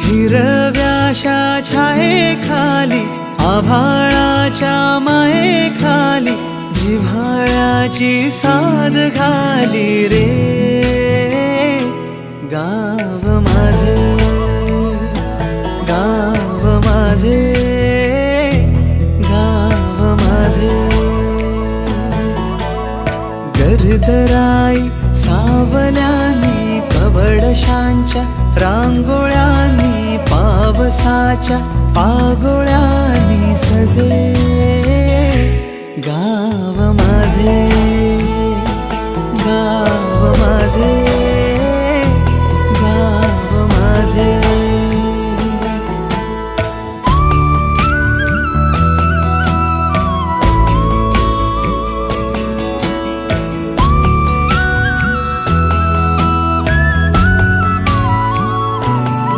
हिरव्याशा छायेखाली आभाळाच्या मायेखाली जिव्हाळ्याची साद घाली रे गाव माझे, गाव माझे, गाव माझे. गर्दराई सावल्यांनी कवडशांच्या रांगोळ्यांनी पावसाच्या पागोळ्यांनी सजे गाव माझे.